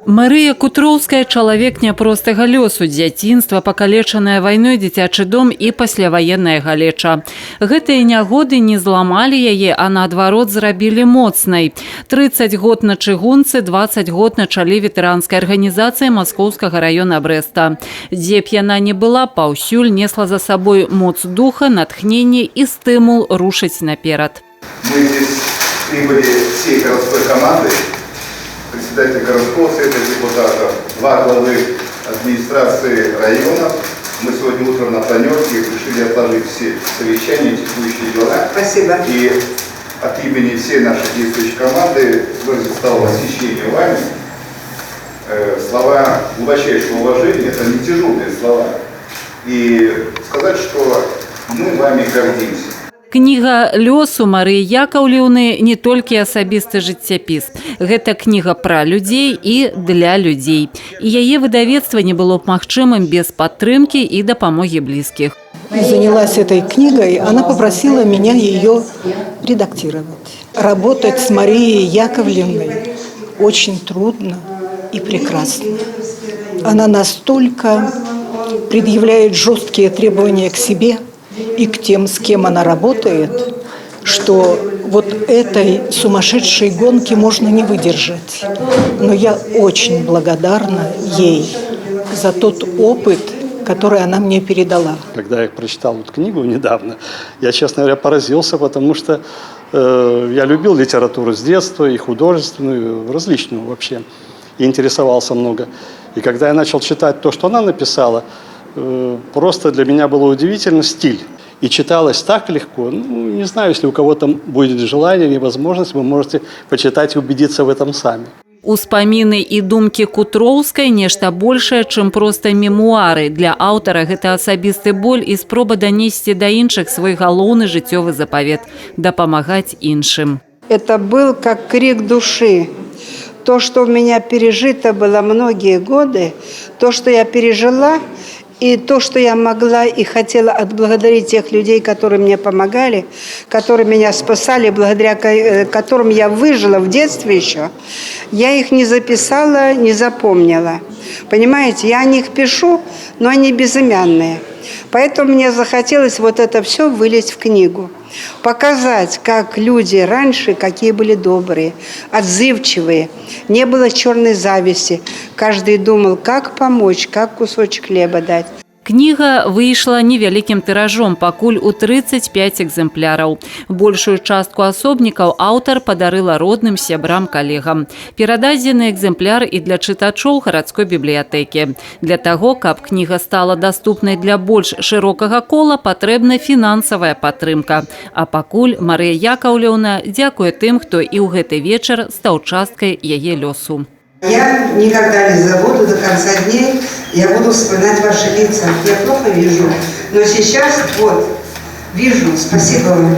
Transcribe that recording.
Марыя Кутроўская – чалавек няпростага лёсу, дзяцінства, пакалечаная вайной дзіцячы дом і пасляваенная галеча. Гэтыя нягоды не зламалі яе, а наадварот зрабілі моцнай. 30 год на чыгунцы, 20 год на чале ветэранскай арганізацыі Маскоўскага района Брэста. Дзе б яна не была, паўсюль несла за сабой моц духа, натхненне і стымул рушыць наперад. Мы здесь прибыли всей городской командой. Председатель городского совета депутатов, два главы администрации районов. Мы сегодня утром на планерке решили отложить все совещания, текущие дела. Спасибо. И от имени всей нашей действующей команды выразить стало восхищение вами. Слова глубочайшего уважения, это не тяжелые слова. И сказать, что мы вами гордимся. Кніга лёсу Марыі Якаўлеўны не толькі асабісты жыццяпіс. Гэта кніга пра людзей і для людзей. І яе выдавецтва не было б магчымым без падтрымкі і дапамогі блізкіх. Занялась этой книгой, она попросила меня ее редактировать. Работать с Марией Яковлевной очень трудно и прекрасно. Она настолько предъявляет жесткие требования к себе и к тем, с кем она работает, что вот этой сумасшедшей гонки можно не выдержать. Но я очень благодарна ей за тот опыт, который она мне передала. Когда я прочитал эту книгу недавно, я, честно говоря, поразился, потому что я любил литературу с детства, и художественную, различную вообще, и интересовался много. И когда я начал читать то, что она написала, просто для меня было удивительно стиль. И читалось так легко. Ну, не знаю, если у кого-то будет желание или возможность, вы можете почитать и убедиться в этом сами. Успаміны і думкі Кутроўскай нешта большае, чым проста мемуары. Для аўтара гэта асабісты боль і спроба данесці да іншых свой галоўны жыццёвы запавет – дапамагаць іншым. Это был как крик души. То, что у меня пережито было многие годы, то, что я пережила, и то, что я могла и хотела отблагодарить тех людей, которые мне помогали, которые меня спасали, благодаря которым я выжила в детстве еще, я их не записала, не запомнила. Понимаете, я о них пишу, но они безымянные. Поэтому мне захотелось вот это все вылить в книгу. Показать, как люди раньше, какие были добрые, отзывчивые. Не было черной зависти. Каждый думал, как помочь, как кусочек хлеба дать. Кніга выйшла невялікім тыражом, пакуль у 35 экземпляраў. Большую частку асобнікаў аўтар падарыла родным, сябрам, калегам. Перададзены экземпляр і для чытачоў гарадской бібліятэкі. Для таго, каб кніга стала даступнай для больш шырокага кола, патрэбна фінансавая падтрымка. А пакуль Марыя Якаўлеўна дзякуе тым, хто і ў гэты вечар стаў часткай яе лёсу. Я никогда не забуду до конца дней, я буду вспоминать ваши лица. Я плохо вижу, но сейчас вот, вижу. Спасибо вам.